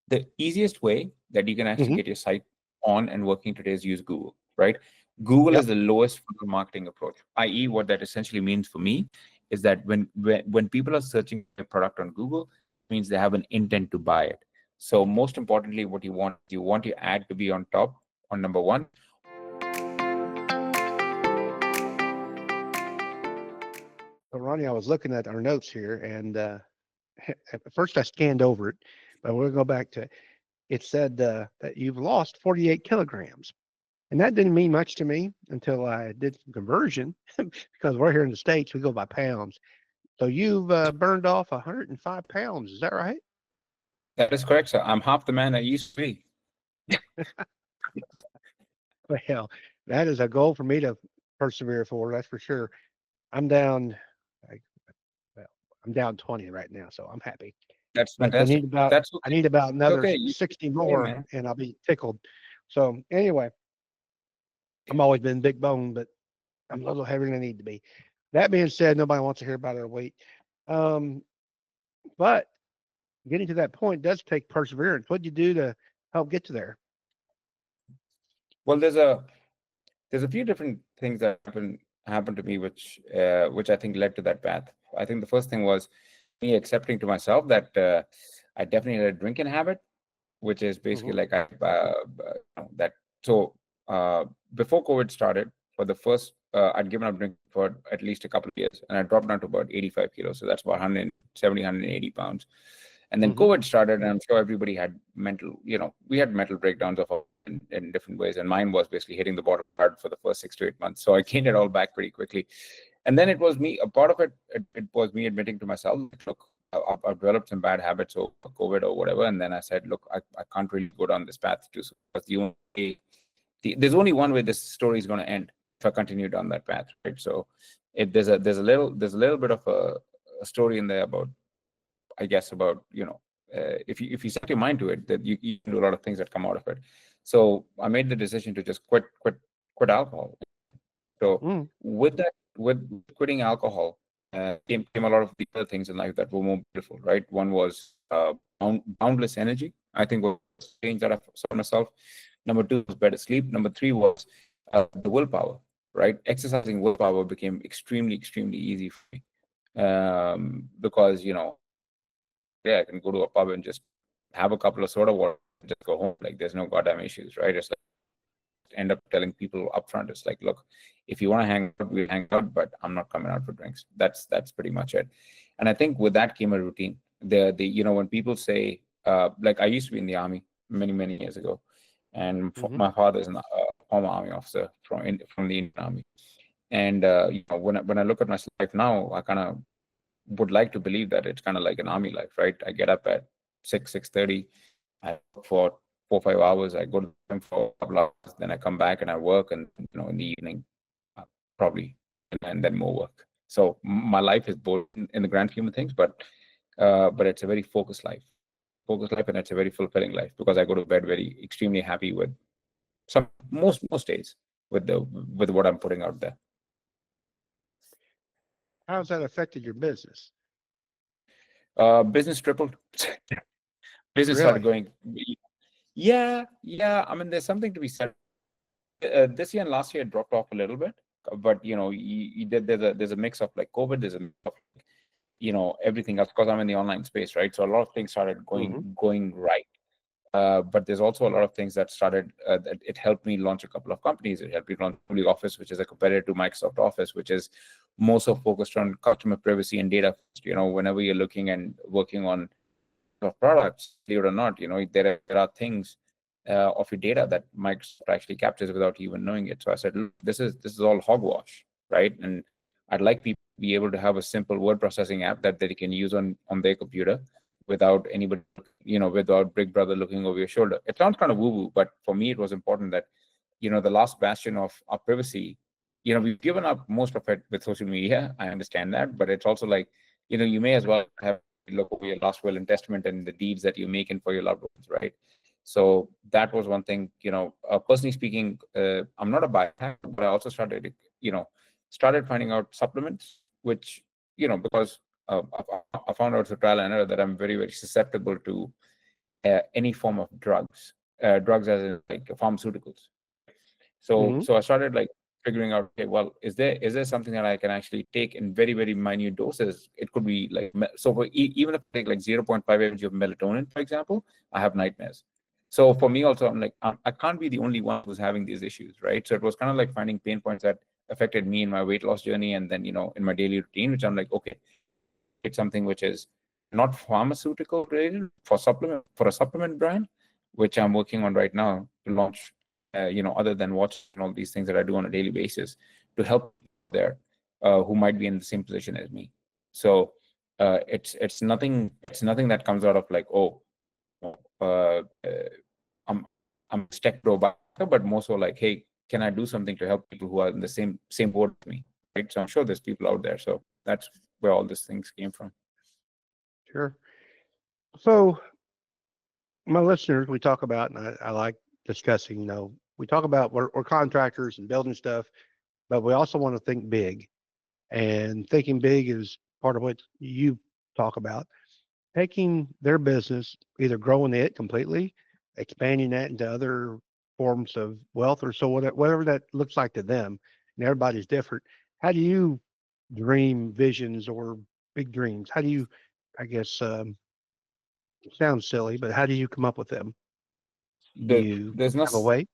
the easiest way that you can actually get your site on and working today is use Google, right? Google is the lowest funnel marketing approach, i.e. what that essentially means for me is that when people are searching a product on Google, it means they have an intent to buy it. So most importantly, what you want your ad to be on top, on number one. So Ronnie, I was looking at our notes here, and at first I scanned over it, but we'll go back to it said that you've lost 48 kilograms. And that didn't mean much to me until I did some conversion because we're here in the States, we go by pounds. So you've burned off 105 pounds. Is that right? That is correct, sir. I'm half the man I used to be. Well, that is a goal for me to persevere for, that's for sure. I'm down, I'm down 20 right now, so I'm happy. That's But fantastic. I need about another okay. 60 more, and I'll be tickled. So anyway, I'm always been big bone, but I'm a little heavier than I need to be. That being said, nobody wants to hear about our weight. But getting to that point does take perseverance. What'd you do to help get to there? Well, there's a few different things that happened to me, which I think led to that path. I think the first thing was me accepting to myself that I definitely had a drinking habit, which is basically like that. So before COVID started, for the first, I'd given up drinking for at least a couple of years, and I dropped down to about 85 kilos. So that's about 170, 180 pounds. And then COVID started, and I'm sure everybody had we had mental breakdowns in different ways. And mine was basically hitting the bottom hard for the first 6 to 8 months. So I gained it all back pretty quickly. And then it was me, a part of it was me admitting to myself, look, I've developed some bad habits over COVID or whatever. And then I said, look, I can't really go down this path too. So there's only one way this story is going to end if I continue down that path, right? So there's a little bit of a story in there about, I guess, about, if you set your mind to it, that you can do a lot of things that come out of it. So I made the decision to just quit alcohol. So with quitting alcohol came a lot of the other things in life that were more beautiful, right? One was boundless energy. I think was the change that I saw myself. Number two was better sleep. Number three was the willpower, right? Exercising willpower became extremely, extremely easy for me because, I can go to a pub and just have a couple of soda water and just go home. Like there's no goddamn issues, right? It's like end up telling people upfront, it's like, look, if you want to hang out, we'll hang out, but I'm not coming out for drinks. That's pretty much it. And I think with that came a routine. When people say, like I used to be in the army many, many years ago, and my father is a former army officer from the Indian Army. And when I look at my life now, I kind of would like to believe that it's kind of like an army life, right? I get up at 6:30, I work for 4-5 hours, I go to the gym for a couple hours, then I come back and I work, and in the evening probably, and then more work. So my life is both in the grand scheme of things, but it's a very focused life, and it's a very fulfilling life because I go to bed very extremely happy with most days with what I'm putting out there. How has that affected your business? Business tripled. Business Really? started going. Yeah. I mean, there's something to be said. This year and last year it dropped off a little bit, but there's a mix of like COVID. There's a mix of everything else because I'm in the online space, right? So a lot of things started going right. But there's also a lot of things that started. That it helped me launch a couple of companies. It helped me launch Office, which is a competitor to Microsoft Office, which is more so focused on customer privacy and data. Whenever you're looking and working on products, believe it or not, there are things of your data that Microsoft actually captures without you even knowing it. So I said, look, this is all hogwash, right? And I'd like people to be able to have a simple word processing app that they can use on their computer without anybody, without Big Brother looking over your shoulder. It sounds kind of woo-woo, but for me, it was important that, the last bastion of our privacy, we've given up most of it with social media. I understand that, but it's also like, you may as well have look over your last will and testament and the deeds that you're making for your loved ones, right? So that was one thing, personally speaking, I'm not a biohacker, but I also started finding out supplements, which, because I found out through trial and error that I'm very, very susceptible to any form of drugs, drugs as in like pharmaceuticals. So I started like figuring out, okay, well, is there something that I can actually take in very, very minute doses? It could be like, so for even if I take like 0.5 mg of melatonin, for example, I have nightmares. So for me also, I'm like, I can't be the only one who's having these issues, right? So it was kind of like finding pain points that affected me in my weight loss journey, and then, in my daily routine, which I'm like, okay, it's something which is not pharmaceutical related, for a supplement brand, which I'm working on right now to launch, other than watch and all these things that I do on a daily basis to help there, who might be in the same position as me. So it's nothing that comes out of like, oh, uh, I'm a tech pro, but more so like, hey, can I do something to help people who are in the same boat with me, right? So I'm sure there's people out there. So that's where all these things came from. Sure. So my listeners, we talk about, and I like discussing, we talk about we're contractors and building stuff, but we also want to think big. And thinking big is part of what you talk about. Taking their business, either growing it completely, expanding that into other forms of wealth, or so whatever that looks like to them. And everybody's different. How do you dream visions or big dreams? How do you, I guess, it sounds silly, but how do you come up with them? Do you There's no have a way?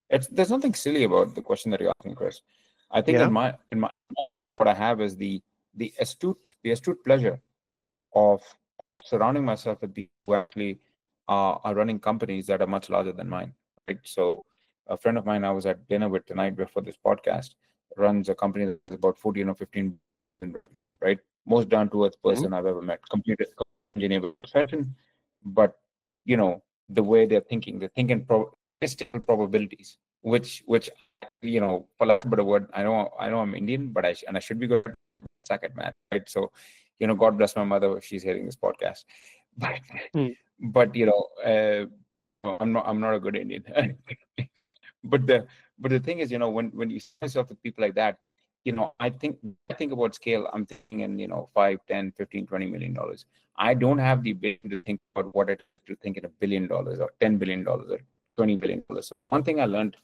there's nothing silly about the question that you're asking, Chris. I think Yeah. in my what I have is the astute pleasure of surrounding myself with people who actually are running companies that are much larger than mine. Right. So a friend of mine I was at dinner with tonight before this podcast runs a company that's about 14 or 15 billion, right? Most down to earth Mhm. person I've ever met. Computer engineer profession, but the way they're thinking, statistical probabilities, which for lack of a better word, I know I'm Indian, but I should be good suck at math, right? So, God bless my mother if she's hearing this podcast. But Hmm. but I'm not a good Indian. but the thing is, when you see yourself with people like that, I think about scale, I'm thinking in 5, 10, 15, $20 million. I don't have the ability to think about what it is to think in $1 billion or $10 billion or $20 billion. So one thing I learned,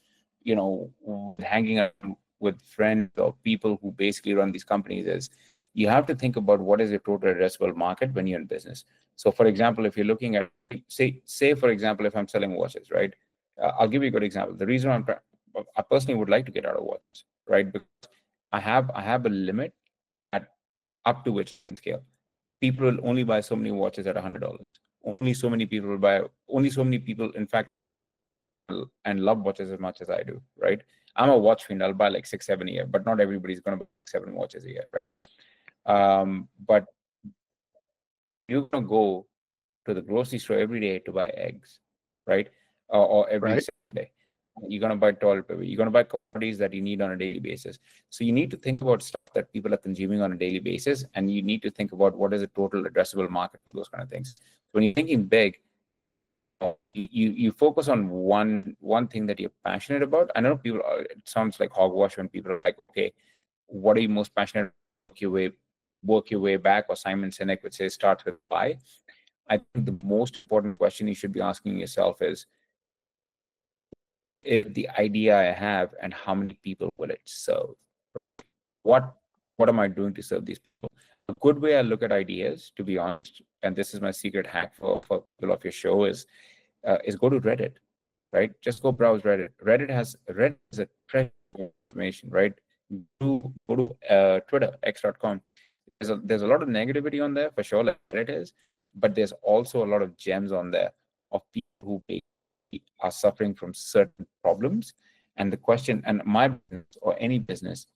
hanging out with friends or people who basically run these companies, is you have to think about what is your total addressable market when you're in business. So for example, if you're looking at, say for example, if I'm selling watches, right? I'll give you a good example. The reason I personally would like to get out of watches, right? Because I have a limit at up to which I can scale. People will only buy so many watches at $100. Only so many people, in fact, and love watches as much as I do, right? I'm a watch fiend. I'll buy like 6, 7 a year, but not everybody's going to buy 7 watches a year, right? But you're going to go to the grocery store every day to buy eggs, right? Or every Right. Sunday. You're going to buy toilet paper. You're going to buy commodities that you need on a daily basis. So you need to think about stuff that people are consuming on a daily basis, and you need to think about what is the total addressable market for those kind of things. So when you're thinking big, you focus on one thing that you're passionate about. I know people. It sounds like hogwash when people are like, okay, what are you most passionate about? Work your way back, or Simon Sinek would say, start with why. I think the most important question you should be asking yourself is, if the idea I have, and how many people will it serve? What what am I doing to serve these people? A good way I look at ideas, to be honest, and this is my secret hack for people of your show, is go to Reddit, right? Just go browse Reddit. Reddit is a treasure of information, right? Go to Twitter, x.com. There's a lot of negativity on there for sure, like Reddit is, but there's also a lot of gems on there of people who are suffering from certain problems. And the question, and my business or any business,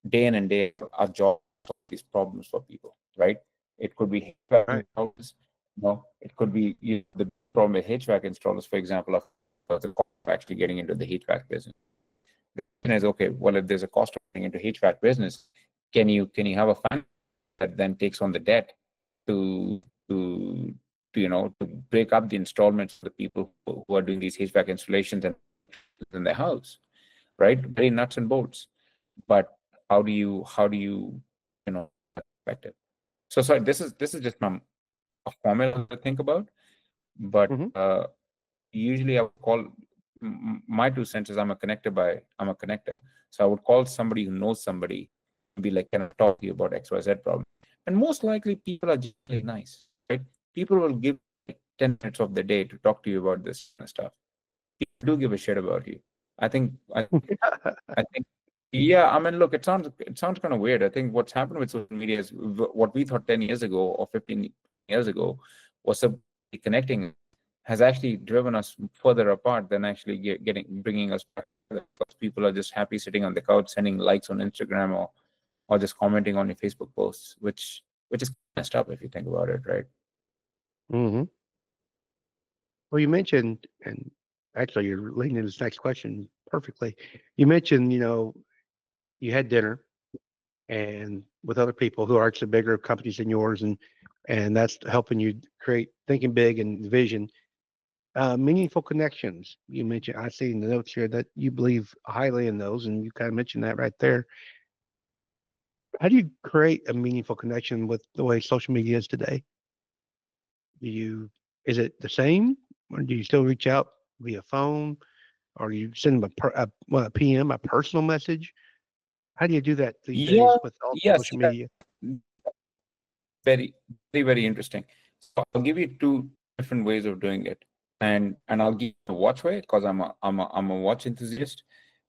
day in and day out, our job is to solve these problems for people, right? It could be HVAC Right. installers, it could be the problem with HVAC installers, for example, of the cost of actually getting into the HVAC business. The question is, okay, well, if there's a cost of getting into HVAC business, can you have a family that then takes on the debt to to to break up the installments for the people who are doing these HVAC installations and in their house, right? Very nuts and bolts. But how do you affect it? So sorry, this is just a formula to think about. but Mhm. usually I would call my 2 cents is I'm a connector. So I would call somebody who knows somebody and be like, can I talk to you about XYZ problem? And most likely people are generally nice, right? People will give like 10 minutes of the day to talk to you about this kind of stuff. People do give a shit about you. I think I think yeah, I mean, look, it sounds kind of weird. I think what's happened with social media is what we thought 10 years ago or 15 years ago was supposed to be connecting has actually driven us further apart than actually bringing us back together, because people are just happy sitting on the couch, sending likes on Instagram or just commenting on your Facebook posts, which is messed up if you think about it, right? Mhm. Well, you mentioned, and actually you're leading into this next question perfectly. You mentioned, you had dinner and with other people who are actually bigger companies than yours, and that's helping you create thinking big and vision. Meaningful connections. You mentioned, I see in the notes here that you believe highly in those, and you kind of mentioned that right there. How do you create a meaningful connection with the way social media is today? Is it the same, or do you still reach out via phone, or you send them a PM, a personal message? How do you do that these Yeah, days with all yes, social media? very, very, very interesting. So I'll give you two different ways of doing it, and I'll give you the watch way because I'm a watch enthusiast.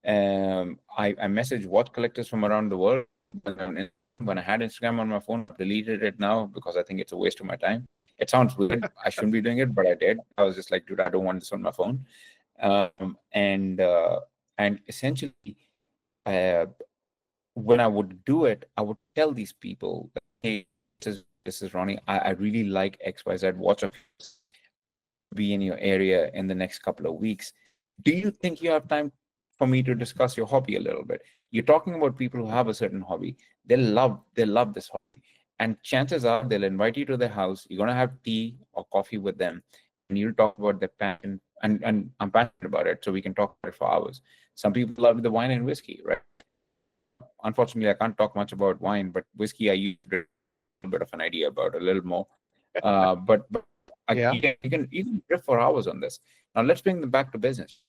I message watch collectors from around the world. When I had Instagram on my phone, I deleted it now because I think it's a waste of my time. It sounds weird. I shouldn't be doing it, but I did. I was just like, dude, I don't want this on my phone. Um, and uh, and essentially, uh, when I would do it, I would tell these people, that, hey, this is Ronnie. I really like XYZ watch of yours. Be in your area in the next couple of weeks. Do you think you have time for me to discuss your hobby a little bit? You're talking about people who have a certain hobby. They love this hobby. And chances are they'll invite you to their house. You're gonna have tea or coffee with them, and you'll talk about their passion. And I'm passionate about it, so we can talk about it for hours. Some people love the wine and whiskey, right? Unfortunately, I can't talk much about wine, but whiskey I use a little bit of an idea about a little more. But Yeah. you can riff for hours on this. Now let's bring them back to business.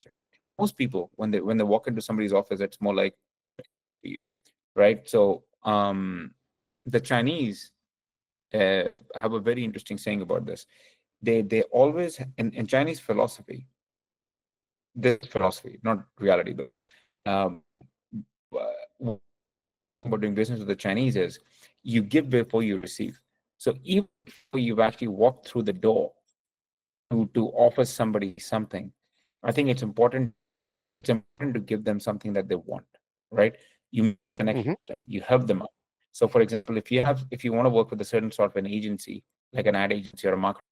Most people, when they walk into somebody's office, it's more like, right? So the Chinese have a very interesting saying about this. They always in Chinese philosophy, this philosophy, not reality, but um, what about doing business with the Chinese is you give before you receive. So even before you've actually walked through the door to offer somebody something, I think it's important to give them something that they want, right? You connect Hmm. them, you help them out. So for example, if you want to work with a certain sort of an agency, like an ad agency or a market,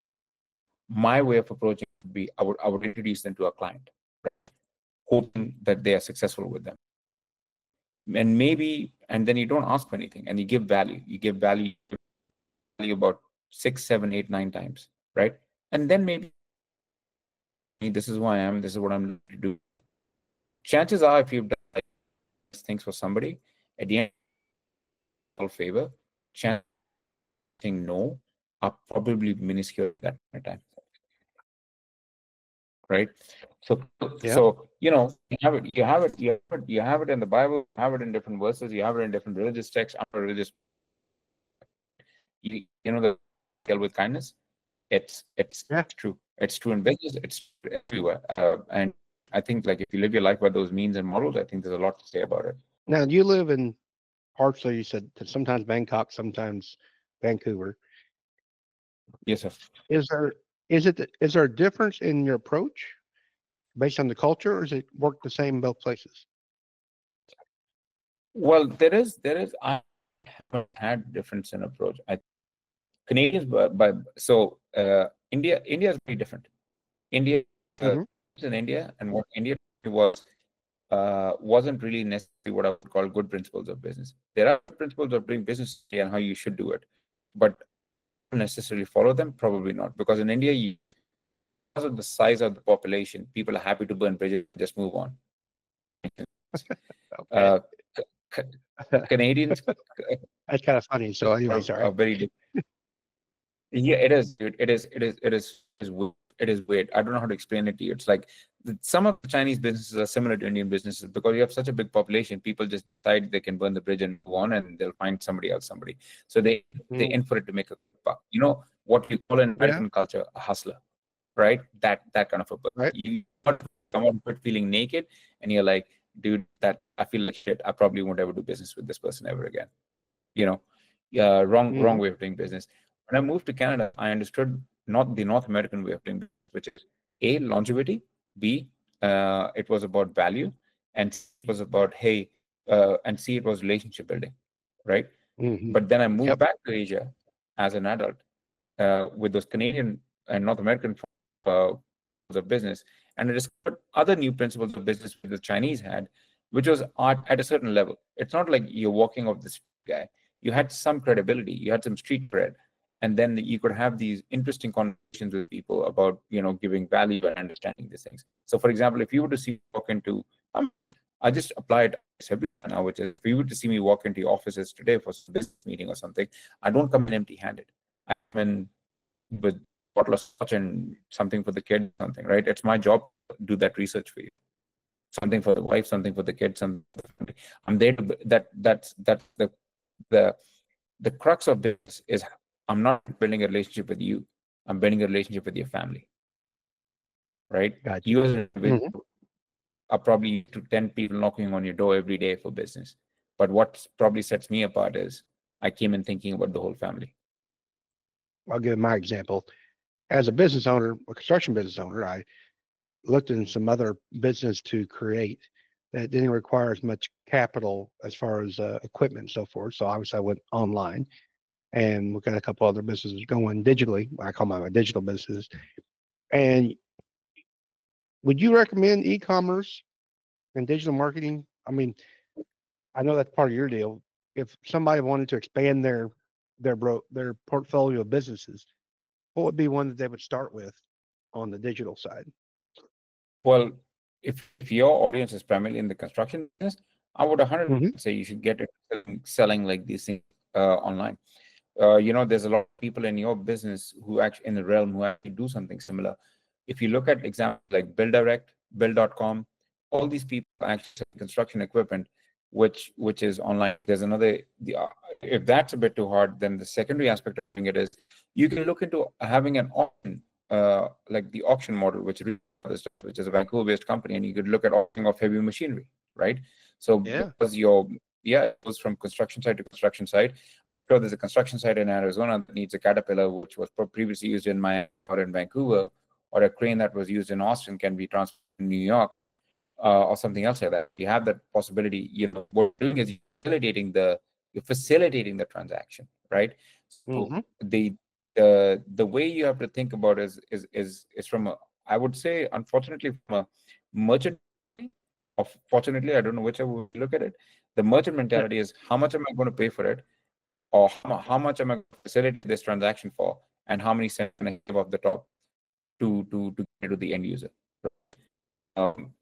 my way of approaching would be I would introduce them to a client, hoping that they are successful with them. And then you don't ask for anything and you give value. You give value about 6, 7, 8, 9 times, right? And then maybe this is who I am, this is what I'm going to do. Chances are, if you've done like things for somebody, at the end of the favor, chances of saying no are probably minuscule at that time, right? So, Yeah. you have it in the Bible, you have it in different verses, you have it in different religious texts. I'm a religious, the deal with kindness. It's Yeah. true. It's true in business. It's everywhere. And I think like if you live your life by those means and models, I think there's a lot to say about it. Now, you live in parts, so you said that sometimes Bangkok, sometimes Vancouver. Yes, sir. Is there is there a difference in your approach based on the culture, or does it work the same in both places? Well, there is. I haven't had difference in approach. Canadians, but so India is very different. India, uh, Hmm. in India, and what India wasn't really necessarily what I would call good principles of business. There are principles of doing business and how you should do it, but necessarily follow them? Probably not, because in India, because of the size of the population, people are happy to burn bridges and just move on. Okay. Uh, C- Canadians That's kind of funny. So anyway, are sorry. very different. Yeah, it is, dude. It is. It is. It is. is weird. I don't know how to explain it to you. It's like some of the Chinese businesses are similar to Indian businesses because you have such a big population. People just decide they can burn the bridge and move on, and they'll find somebody else, So they in for it to make a buck. You know what we call in Yeah. American culture a hustler, right? That kind of a person. Right. You come out of it feeling naked, and you're like, dude, that I feel like shit. I probably won't ever do business with this person ever again. You know, yeah, wrong way of doing business. When I moved to Canada, I understood not the North American way of doing business, which is A, longevity, B, it was about value, and C, it was about, hey, and C, it was relationship building, right? But then I moved back to Asia as an adult with those Canadian and North American of business, and I discovered other new principles of business which the Chinese had, which was art at a certain level. It's not like you're walking off the street guy. You had some credibility, you had some street cred, and then you could have these interesting conversations with people about, giving value and understanding these things. So, for example, if you were to see walk into, I just applied now, which is if you were to see me walk into your offices today for a business meeting or something, I don't come in empty-handed. I come in with a bottle of scotch and something for the kid, something, right? It's my job to do that research for you. Something for the wife, something for the kids, something for the family. I'm there to that's the crux of this is I'm not building a relationship with you. I'm building a relationship with your family, right? Gotcha. You as an individual are probably to 10 people knocking on your door every day for business. But what probably sets me apart is I came in thinking about the whole family. I'll give my example. As a business owner, a construction business owner, I looked in some other business to create that didn't require as much capital as far as equipment and so forth. So obviously I went online and looked at a couple other businesses going digitally. I call my digital business. And would you recommend e-commerce and digital marketing? I mean, I know that's part of your deal. If somebody wanted to expand their portfolio of businesses, what would be one that they would start with on the digital side? Well, if your audience is primarily in the construction business, I would 100% say you should get it selling like these things online. There's a lot of people in your business who actually in the realm who actually do something similar. If you look at examples like BuildDirect, Build.com, all these people actually sell construction equipment, which is online. There's another. If that's a bit too hard, then the secondary aspect of doing it is you can look into having an auction, like the auction model, which is a Vancouver-based company, and you could look at auctioning of heavy machinery, right? So because it goes from construction site to construction site. So there's a construction site in Arizona that needs a Caterpillar, which was previously used in Miami or in Vancouver, or a crane that was used in Austin can be transferred to New York, or something else like that. You have that possibility. What we're doing is you're facilitating the transaction, right? So the way you have to think about is from a, I would say, unfortunately, from a merchant, or fortunately, I don't know whichever way you look at it. The merchant mentality is how much am I going to pay for it, or how much am I going to facilitate this transaction for, and how many cents can I give off the top to get to the end user.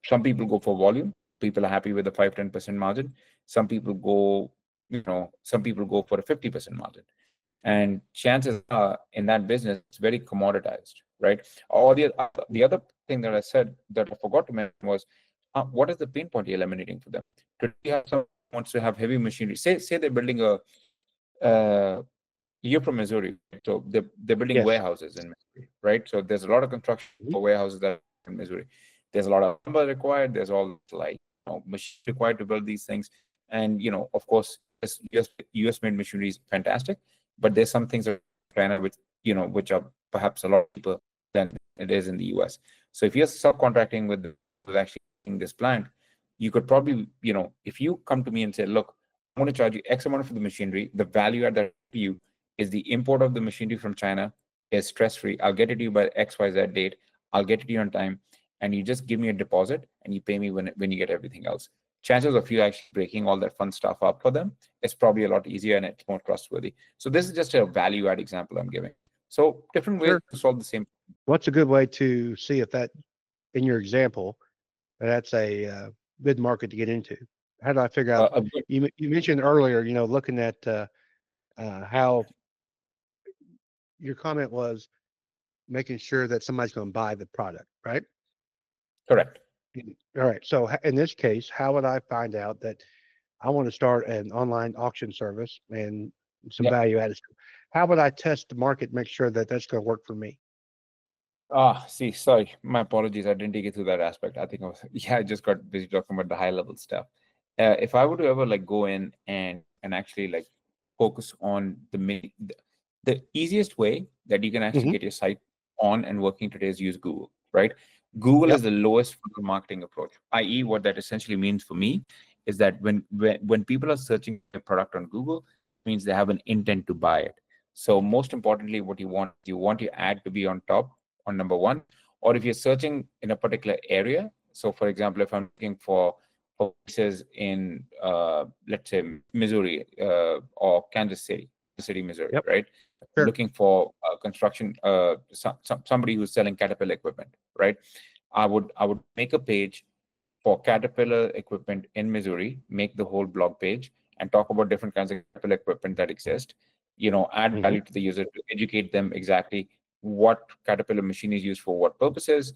Some people go for volume. People are happy with a 5-10% margin. Some people go for a 50% margin. And chances are in that business, it's very commoditized, right? Or the other thing that I said that I forgot to mention was, what is the pain point you're eliminating for them? Today, you have someone who wants to have heavy machinery. Say they're building you're from Missouri, so they're building warehouses in Missouri, right? So there's a lot of construction for warehouses that are in Missouri. There's a lot of lumber required. There's all machines required to build these things, and of course, US made machinery is fantastic, but there's some things that China which are perhaps a lot cheaper than it is in the US. So if you're subcontracting with actually this plant, you could probably if you come to me and say, look, I'm going to charge you X amount for the machinery, the value add that to you is the import of the machinery from China is stress-free. I'll get it to you by XYZ date. I'll get it to you on time. And you just give me a deposit and you pay me when you get everything else. Chances of you actually breaking all that fun stuff up for them is probably a lot easier and it's more trustworthy. So this is just a value add example I'm giving. So different ways to solve the same. What's a good way to see if that, in your example, that's a good market to get into? How do I figure out? You mentioned earlier, looking at how your comment was making sure that somebody's going to buy the product, right? Correct. All right. So in this case, how would I find out that I want to start an online auction service and some Yeah. value added? How would I test the market, make sure that that's going to work for me? See, sorry, my apologies. I didn't take you through that aspect. I think I was, yeah, I just got busy talking about the high level stuff. If I were to ever like go in and actually like focus on the easiest way that you can actually Hmm. get your site on and working today is use Google, right? Google Yep. is the lowest funnel marketing approach, i.e., what that essentially means for me is that when people are searching a product on Google, it means they have an intent to buy it. So most importantly, what you want your ad to be on top on number one, or if you're searching in a particular area. So, for example, if I'm looking for places in, let's say, Missouri or Kansas City, Missouri, Yep. right? I'm Sure. looking for construction, somebody who's selling Caterpillar equipment, right? I would make a page for Caterpillar equipment in Missouri, make the whole blog page and talk about different kinds of Caterpillar equipment that exist, add Hmm. value to the user to educate them exactly what Caterpillar machine is used for what purposes.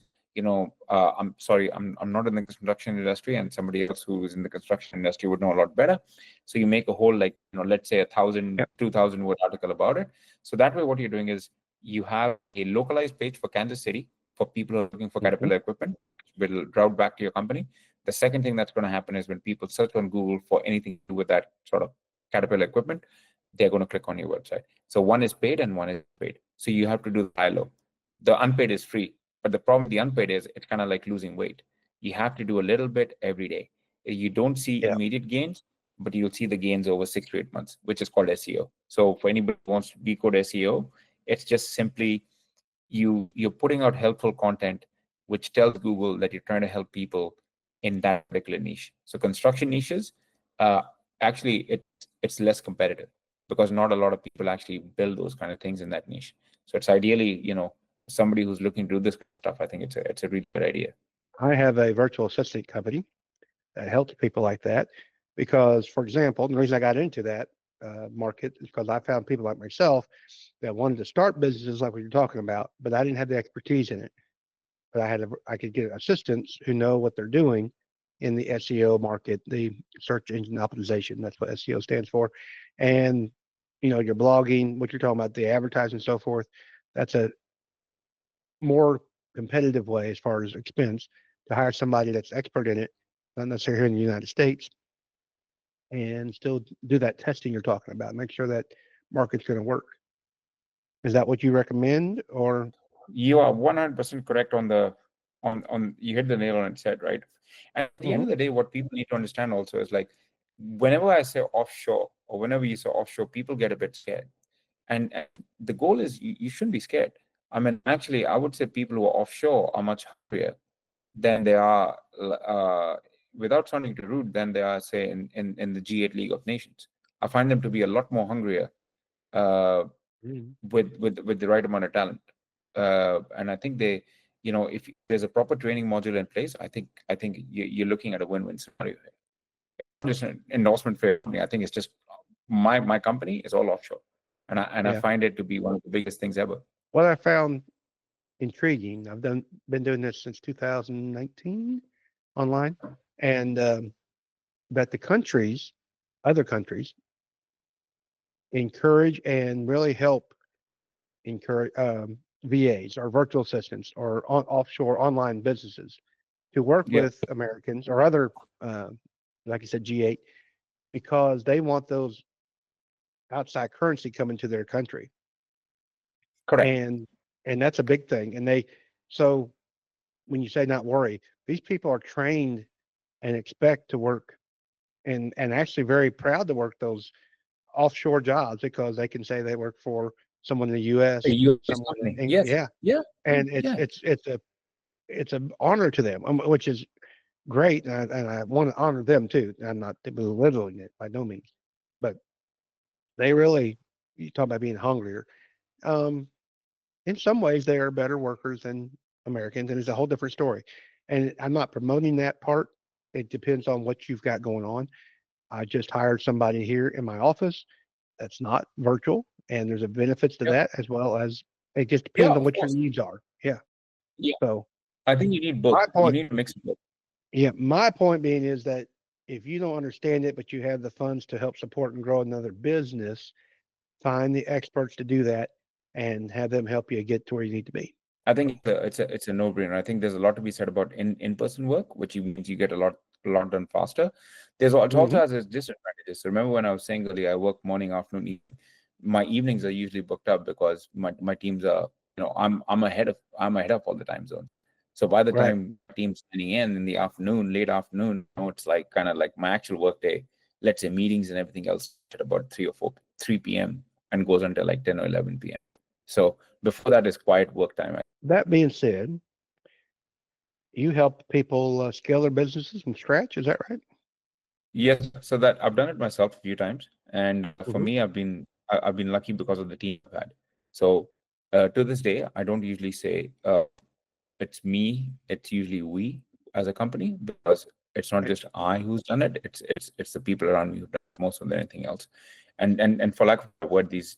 I'm sorry, I'm not in the construction industry, and somebody else who is in the construction industry would know a lot better. So you make a whole, like, let's say 1,000, Yep. 2,000 word article about it. So that way, what you're doing is you have a localized page for Kansas City for people who are looking for Hmm. Caterpillar equipment, which will route back to your company. The second thing that's going to happen is when people search on Google for anything to do with that sort of Caterpillar equipment, they're going to click on your website. So one is paid and one is paid. So you have to do the high low. The unpaid is free, but the problem with the unpaid is it's kind of like losing weight. You have to do a little bit every day. You don't see Yeah. immediate gains, but you'll see the gains over 6 to 8 months, which is called SEO. So for anybody who wants to decode SEO, it's just simply you're putting out helpful content which tells Google that you're trying to help people in that particular niche. So construction niches, uh, actually it's less competitive because not a lot of people actually build those kind of things in that niche. So it's ideally, somebody who's looking to do this stuff. I think it's a really good idea. I have a virtual assistant company that helps people like that because, for example, the reason I got into that market is because I found people like myself that wanted to start businesses like what you're talking about, but I didn't have the expertise in it. But I could get assistants who know what they're doing in the SEO market, the search engine optimization. That's what SEO stands for. And your blogging, what you're talking about, the advertising and so forth. That's a more competitive way as far as expense to hire somebody that's expert in it, not necessarily here in the United States, and still do that testing you're talking about. Make sure that market's going to work. Is that what you recommend, or? You are 100% correct on you hit the nail on its head, right? And at the end Mhm. of the day, what people need to understand also is like whenever I say offshore or whenever you say offshore, people get a bit scared. And the goal is you shouldn't be scared. I mean, actually, I would say people who are offshore are much hungrier than they are, without sounding too rude, than they are, say, in the G8 League of Nations. I find them to be a lot more hungrier uh, Mhm. with the right amount of talent. And I think if there's a proper training module in place, I think you're looking at a win-win scenario here. Just an endorsement for your company. I think it's just my company is all offshore, and I Yeah. find it to be one of the biggest things ever. What I found intriguing, been doing this since 2019 online, and that the other countries, encourage and really help encourage VAs or virtual assistants or offshore online businesses to work Yeah, with Americans or other, uh, like I said, G8, because they want those outside currency coming to their country, correct. and that's a big thing. And so when you say not worry, these people are trained and expect to work and actually very proud to work those offshore jobs because they can say they work for someone in the A U.S., US someone company. in, Yes. yeah, Yeah. and Yeah. it's an honor to them, which is great, and I want to honor them too. I'm not belittling it by no means, but they really, you talk about being hungrier. Um, in some ways, they are better workers than Americans, and it's a whole different story. And I'm not promoting that part. It depends on what you've got going on. I just hired somebody here in my office that's not virtual, and there's a benefits to Yep. that as well as It just Yeah, depends on of what your course. needs are. Yeah. Yeah, So I think you need my both. You point, need to mix both. yeah, my point being is that if you don't understand it, but you have the funds to help support and grow another business, find the experts to do that and have them help you get to where you need to be. I think it's a no-brainer. I think there's a lot to be said about in-person work, which means you get a lot done faster. It also Hmm. has its disadvantages. So remember when I was saying earlier, I work morning, afternoon, evening. My evenings are usually booked up because my teams are, I'm ahead of all the time zones. So by the Right. time team's signing in the afternoon, late afternoon, it's like kind of like my actual work day. Let's say meetings and everything else at about 3 p.m. and goes until like 10 or 11 p.m. So before that is quiet work time. That being said, you help people scale their businesses from scratch. Is that right? Yes, so that I've done it myself a few times, and for Hmm. me, I've been lucky because of the team I've had. So to this day, I don't usually say it's me. It's usually we as a company because it's not Right. just I who's done it. It's the people around me who've done it more so than anything else. And for lack of a word, these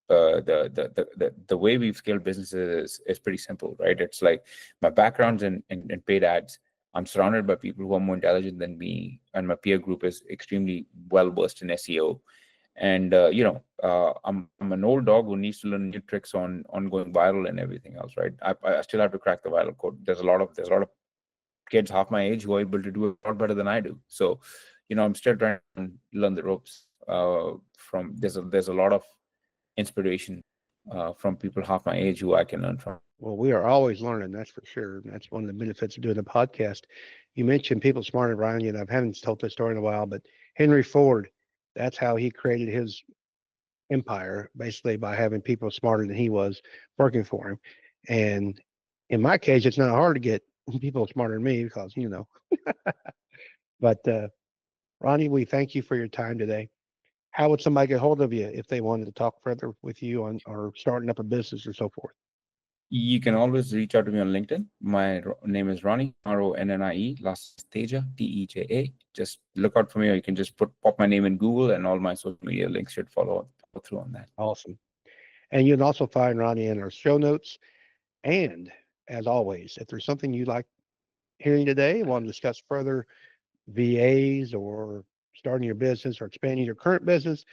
the way we've scaled businesses is pretty simple, right? It's like my background's in paid ads. I'm surrounded by people who are more intelligent than me, and my peer group is extremely well versed in SEO. And I'm an old dog who needs to learn new tricks on going viral and everything else, right? I still have to crack the viral code. There's a lot of kids half my age who are able to do a lot better than I do. So, I'm still trying to learn the ropes. From there's a lot of inspiration from people half my age who I can learn from. Well, we are always learning, that's for sure. And that's one of the benefits of doing a podcast. You mentioned people smarter around you, and I haven't told this story in a while, but Henry Ford, that's how he created his empire, basically by having people smarter than he was working for him. And in my case, it's not hard to get people smarter than me because, but Ronnie, we thank you for your time today. How would somebody get hold of you if they wanted to talk further with you on or starting up a business or so forth? You can always reach out to me on LinkedIn. My name is Ronnie, Ronnie, last Teja, Teja. Just look out for me, or you can just pop my name in Google, and all my social media links should follow through on that. Awesome. And you can also find Ronnie in our show notes. And as always, if there's something you like hearing today, want to discuss further VAs or starting your business or expanding your current business,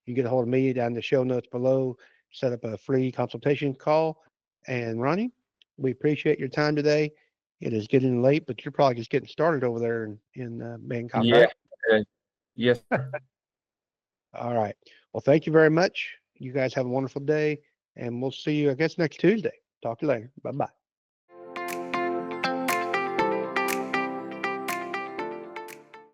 you can get a hold of me down in the show notes below. Set up a free consultation call. And Ronnie, we appreciate your time today. It is getting late, but you're probably just getting started over there in Bangkok, Yeah. right? Yes. All right. Well, thank you very much. You guys have a wonderful day, and we'll see you, I guess, next Tuesday. Talk to you later. Bye bye.